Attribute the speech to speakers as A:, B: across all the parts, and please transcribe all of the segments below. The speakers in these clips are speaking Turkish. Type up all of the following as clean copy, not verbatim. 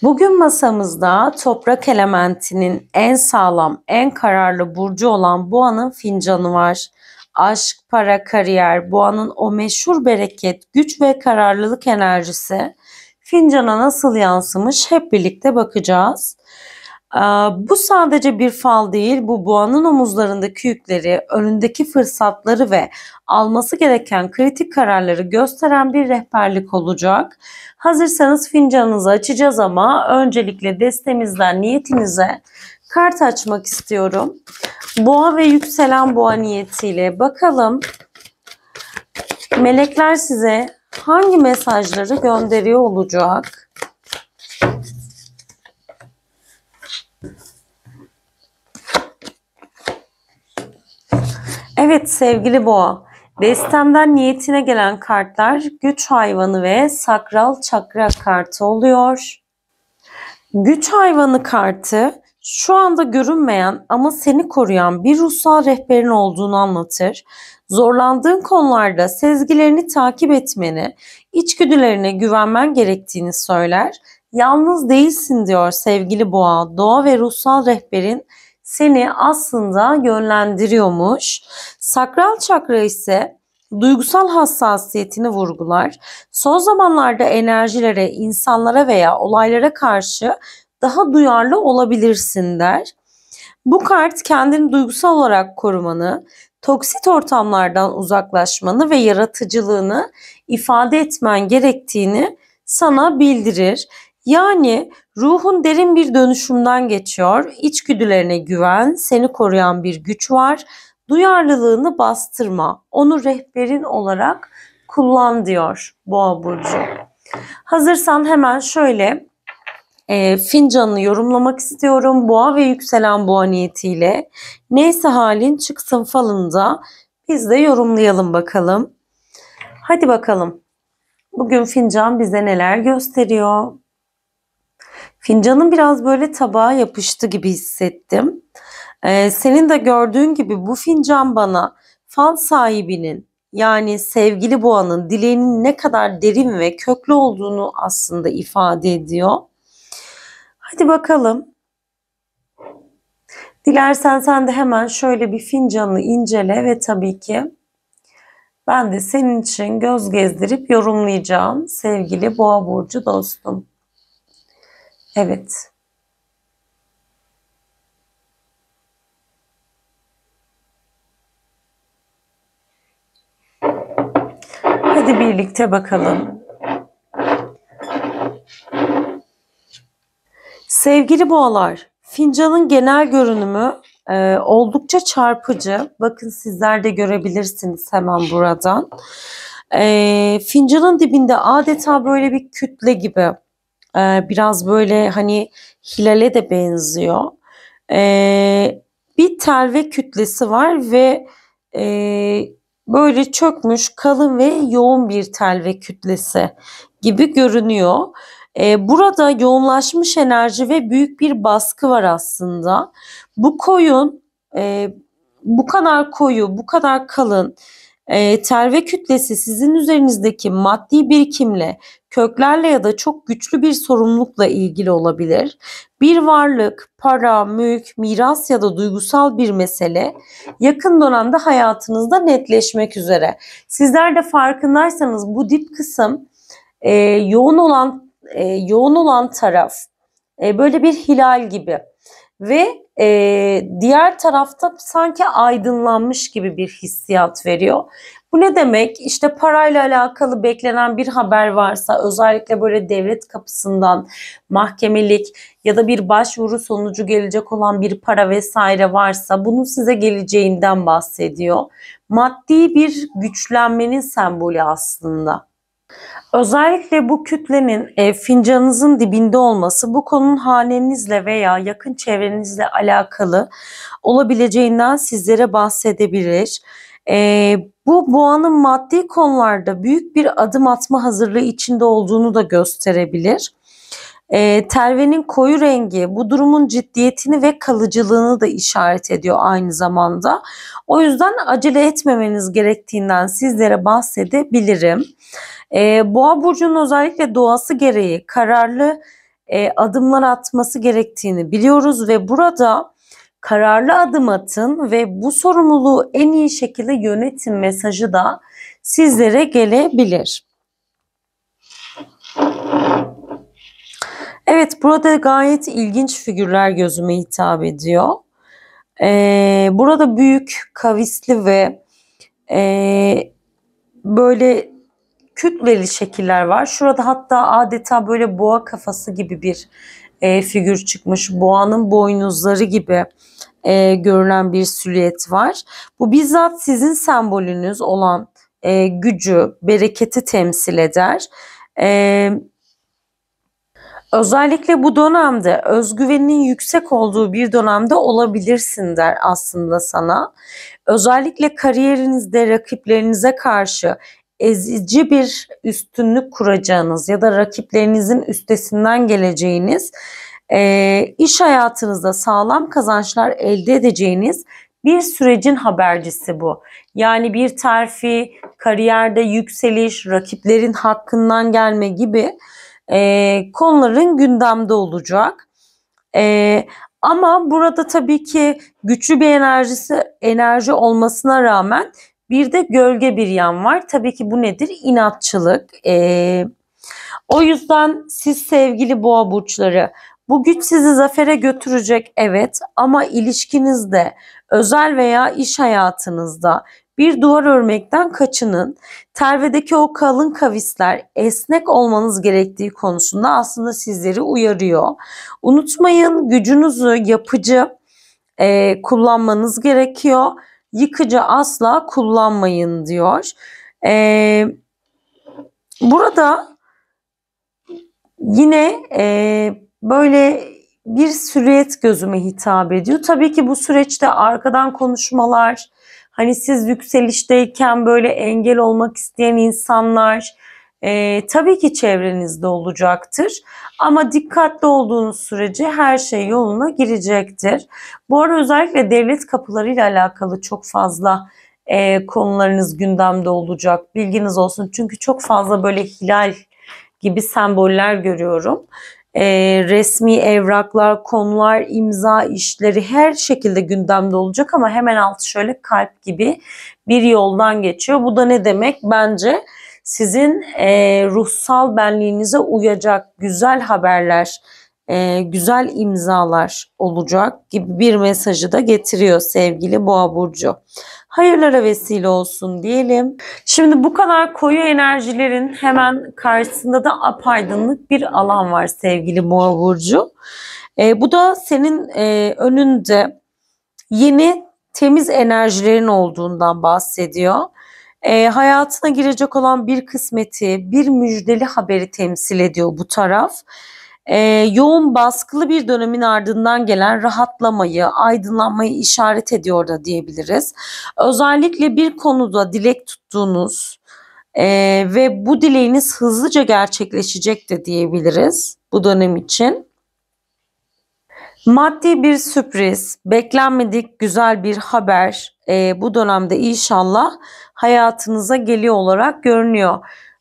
A: Bugün masamızda toprak elementinin en sağlam, en kararlı burcu olan Boğanın fincanı var. Aşk, para, kariyer, Boğanın o meşhur bereket, güç ve kararlılık enerjisi fincana nasıl yansımış hep birlikte bakacağız. Bu sadece bir fal değil, bu Boğanın omuzlarındaki yükleri, önündeki fırsatları ve alması gereken kritik kararları gösteren bir rehberlik olacak. Hazırsanız fincanınızı açacağız ama öncelikle destemizden niyetinize kart açmak istiyorum. Boğa ve yükselen boğa niyetiyle bakalım melekler size hangi mesajları gönderiyor olacak? Evet sevgili boğa, destemden niyetine gelen kartlar güç hayvanı ve sakral çakra kartı oluyor. Güç hayvanı kartı şu anda görünmeyen ama seni koruyan bir ruhsal rehberin olduğunu anlatır. Zorlandığın konularda sezgilerini takip etmeni, içgüdülerine güvenmen gerektiğini söyler. Yalnız değilsin diyor sevgili boğa. Doğa ve ruhsal rehberin seni aslında yönlendiriyormuş. Sakral çakra ise duygusal hassasiyetini vurgular. Son zamanlarda enerjilere, insanlara veya olaylara karşı daha duyarlı olabilirsin der. Bu kart kendini duygusal olarak korumanı, toksit ortamlardan uzaklaşmanı ve yaratıcılığını ifade etmen gerektiğini sana bildirir. Yani ruhun derin bir dönüşümden geçiyor. İçgüdülerine güven, seni koruyan bir güç var. Duyarlılığını bastırma. Onu rehberin olarak kullan diyor Boğa burcu. Hazırsan hemen şöyle fincanını yorumlamak istiyorum. Boğa ve yükselen boğa niyetiyle. Neyse halin çıksın falında biz de yorumlayalım bakalım. Hadi bakalım. Bugün fincan bize neler gösteriyor? Fincanın biraz böyle tabağa yapıştı gibi hissettim. Senin de gördüğün gibi bu fincan bana fal sahibinin yani sevgili boğanın dileğinin ne kadar derin ve köklü olduğunu aslında ifade ediyor. Hadi bakalım. Dilersen sen de hemen şöyle bir fincanı incele ve tabii ki ben de senin için göz gezdirip yorumlayacağım sevgili boğa burcu dostum. Evet. Hadi birlikte bakalım. Sevgili boğalar, fincanın genel görünümü oldukça çarpıcı. Bakın sizler de görebilirsiniz hemen buradan. Fincanın dibinde adeta böyle bir kütle gibi. Biraz böyle hani hilale de benziyor. Bir telve kütlesi var ve böyle çökmüş kalın ve yoğun bir telve kütlesi gibi görünüyor. Burada yoğunlaşmış enerji ve büyük bir baskı var aslında. Bu koyun, bu kadar koyu, bu kadar kalın telve kütlesi sizin üzerinizdeki maddi birikimle, köklerle ya da çok güçlü bir sorumlulukla ilgili olabilir. Bir varlık, para, mülk, miras ya da duygusal bir mesele yakın dönemde hayatınızda netleşmek üzere. Sizler de farkındaysanız bu dip kısım yoğun olan taraf böyle bir hilal gibi ve diğer tarafta sanki aydınlanmış gibi bir hissiyat veriyor. Bu ne demek? İşte parayla alakalı beklenen bir haber varsa, özellikle böyle devlet kapısından mahkemelik ya da bir başvuru sonucu gelecek olan bir para vesaire varsa bunun size geleceğinden bahsediyor. Maddi bir güçlenmenin sembolü aslında. Özellikle bu kütlenin fincanınızın dibinde olması bu konunun hanenizle veya yakın çevrenizle alakalı olabileceğinden sizlere bahsedebilir. Bu boğanın maddi konularda büyük bir adım atma hazırlığı içinde olduğunu da gösterebilir. Telvenin koyu rengi bu durumun ciddiyetini ve kalıcılığını da işaret ediyor aynı zamanda. O yüzden acele etmemeniz gerektiğinden sizlere bahsedebilirim. Boğa burcunun özellikle doğası gereği kararlı adımlar atması gerektiğini biliyoruz ve burada kararlı adım atın ve bu sorumluluğu en iyi şekilde yönetin mesajı da sizlere gelebilir. Evet, burada gayet ilginç figürler gözüme hitap ediyor. Burada büyük, kavisli ve böyle kütleli şekiller var. Şurada hatta adeta böyle boğa kafası gibi bir figür çıkmış. Boğanın boynuzları gibi görünen bir silüet var. Bu bizzat sizin sembolünüz olan gücü, bereketi temsil eder. Özellikle bu dönemde özgüveninin yüksek olduğu bir dönemde olabilirsin der aslında sana. Özellikle kariyerinizde rakiplerinize karşı ezici bir üstünlük kuracağınız ya da rakiplerinizin üstesinden geleceğiniz, iş hayatınızda sağlam kazançlar elde edeceğiniz bir sürecin habercisi bu. Yani bir terfi, kariyerde yükseliş, rakiplerin hakkından gelme gibi konuların gündemde olacak. Ama burada tabii ki güçlü bir enerji olmasına rağmen bir de gölge bir yan var. Tabii ki bu nedir? İnatçılık. O yüzden siz sevgili boğa burçları, bu güç sizi zafere götürecek evet, ama ilişkinizde, özel veya iş hayatınızda bir duvar örmekten kaçının. Telvedeki o kalın kavisler esnek olmanız gerektiği konusunda aslında sizleri uyarıyor. Unutmayın, gücünüzü yapıcı kullanmanız gerekiyor. Yıkıcı asla kullanmayın diyor. Burada yine böyle bir süreç gözüme hitap ediyor. Tabii ki bu süreçte arkadan konuşmalar, hani siz yükselişteyken böyle engel olmak isteyen insanlar tabii ki çevrenizde olacaktır. Ama dikkatli olduğunuz sürece her şey yoluna girecektir. Bu arada özellikle devlet kapılarıyla alakalı çok fazla konularınız gündemde olacak. Bilginiz olsun. Çünkü çok fazla böyle hilal gibi semboller görüyorum. Resmi evraklar, konular, imza işleri her şekilde gündemde olacak ama hemen altı şöyle kalp gibi bir yoldan geçiyor. Bu da ne demek? Bence sizin ruhsal benliğinize uyacak güzel haberler, güzel imzalar olacak gibi bir mesajı da getiriyor sevgili Boğa burcu. Hayırlara vesile olsun diyelim. Şimdi bu kadar koyu enerjilerin hemen karşısında da apaydınlık bir alan var sevgili Boğa burcu. Bu da senin önünde yeni temiz enerjilerin olduğundan bahsediyor. Hayatına girecek olan bir kısmeti, bir müjdeli haberi temsil ediyor bu taraf. Yoğun baskılı bir dönemin ardından gelen rahatlamayı, aydınlanmayı işaret ediyor da diyebiliriz. Özellikle bir konuda dilek tuttuğunuz ve bu dileğiniz hızlıca gerçekleşecek de diyebiliriz bu dönem için. Maddi bir sürpriz, beklenmedik güzel bir haber bu dönemde inşallah hayatınıza geliyor olarak görünüyor.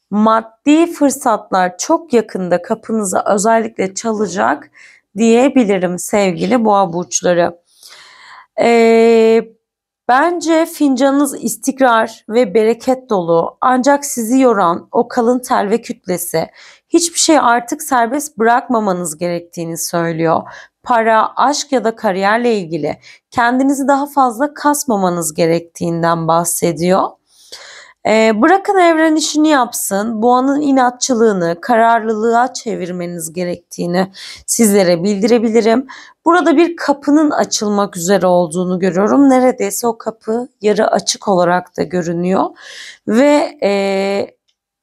A: Maddi fırsatlar çok yakında kapınıza özellikle çalacak diyebilirim sevgili boğa burçları. Bence fincanınız istikrar ve bereket dolu, ancak sizi yoran o kalın tel ve kütlesi hiçbir şey artık serbest bırakmamanız gerektiğini söylüyor. Para, aşk ya da kariyerle ilgili kendinizi daha fazla kasmamanız gerektiğinden bahsediyor. Bırakın evren işini yapsın. Boğanın inatçılığını kararlılığa çevirmeniz gerektiğini sizlere bildirebilirim. Burada bir kapının açılmak üzere olduğunu görüyorum. Neredeyse o kapı yarı açık olarak da görünüyor. Ve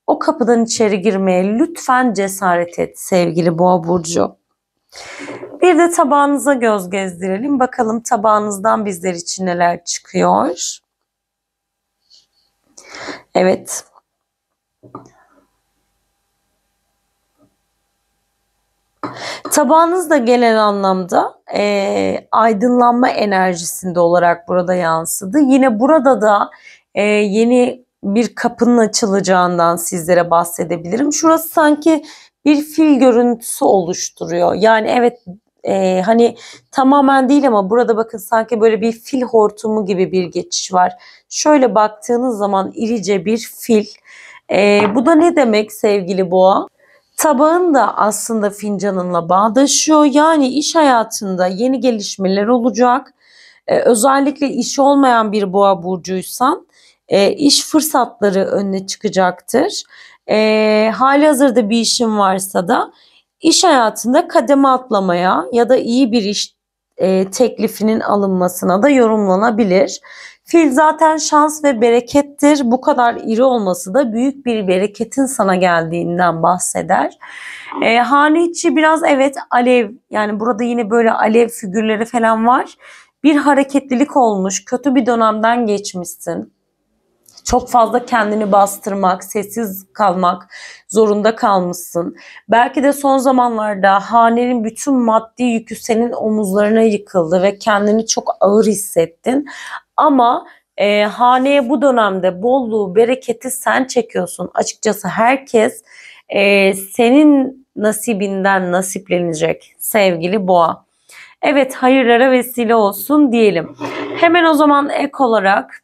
A: o kapıdan içeri girmeye lütfen cesaret et sevgili Boğa burcu. Bir de tabağınıza göz gezdirelim. Bakalım tabağınızdan bizler için neler çıkıyor. Evet. Tabağınızda genel anlamda aydınlanma enerjisinde olarak burada yansıdı. Yine burada da yeni bir kapının açılacağından sizlere bahsedebilirim. Şurası sanki bir fil görüntüsü oluşturuyor. Yani evet, hani tamamen değil ama burada bakın sanki böyle bir fil hortumu gibi bir geçiş var. Şöyle baktığınız zaman irice bir fil. Bu da ne demek sevgili boğa? Tabağın da aslında fincanınla bağdaşıyor. Yani iş hayatında yeni gelişmeler olacak. Özellikle işi olmayan bir boğa burcuysan iş fırsatları önüne çıkacaktır. Halihazırda bir işin varsa da iş hayatında kademe atlamaya ya da iyi bir iş teklifinin alınmasına da yorumlanabilir. Fil zaten şans ve berekettir. Bu kadar iri olması da büyük bir bereketin sana geldiğinden bahseder. Hane içi biraz evet alev, yani burada yine böyle alev figürleri falan var. Bir hareketlilik olmuş, kötü bir dönemden geçmişsin. Çok fazla kendini bastırmak, sessiz kalmak zorunda kalmışsın. Belki de son zamanlarda hanenin bütün maddi yükü senin omuzlarına yıkıldı ve kendini çok ağır hissettin. Ama haneye bu dönemde bolluğu, bereketi sen çekiyorsun. Açıkçası herkes senin nasibinden nasiplenecek sevgili boğa. Evet, hayırlara vesile olsun diyelim. Hemen o zaman ek olarak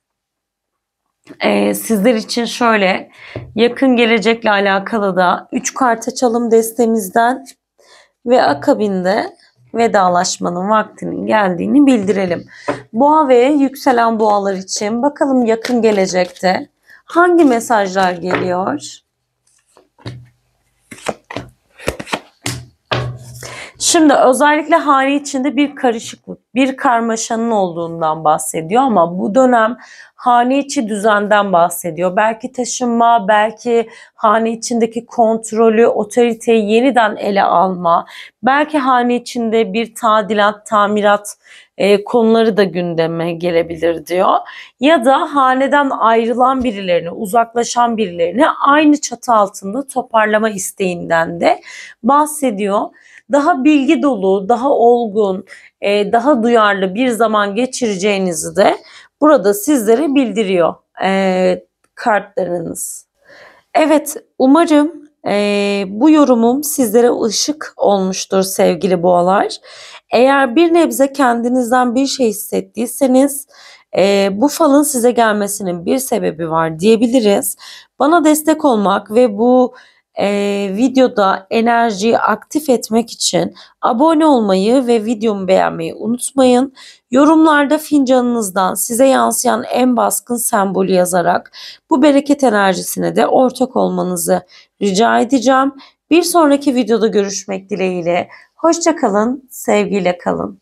A: sizler için şöyle yakın gelecekle alakalı da 3 kart açalım destemizden ve akabinde vedalaşmanın vaktinin geldiğini bildirelim. Boğa ve yükselen boğalar için bakalım yakın gelecekte hangi mesajlar geliyor? Şimdi özellikle hane içinde bir karışıklık, bir karmaşanın olduğundan bahsediyor ama bu dönem hane içi düzenden bahsediyor. Belki taşınma, belki hane içindeki kontrolü, otoriteyi yeniden ele alma, belki hane içinde bir tadilat, tamirat konuları da gündeme gelebilir diyor. Ya da haneden ayrılan birilerini, uzaklaşan birilerini aynı çatı altında toparlama isteğinden de bahsediyor. Daha bilgi dolu, daha olgun, daha duyarlı bir zaman geçireceğinizi de burada sizlere bildiriyor kartlarınız. Evet, umarım bu yorumum sizlere ışık olmuştur sevgili boğalar. Eğer bir nebze kendinizden bir şey hissettiyseniz bu falın size gelmesinin bir sebebi var diyebiliriz. Bana destek olmak ve bu videoda enerjiyi aktif etmek için abone olmayı ve videomu beğenmeyi unutmayın. Yorumlarda fincanınızdan size yansıyan en baskın sembolü yazarak bu bereket enerjisine de ortak olmanızı rica edeceğim. Bir sonraki videoda görüşmek dileğiyle. Hoşça kalın, sevgiyle kalın.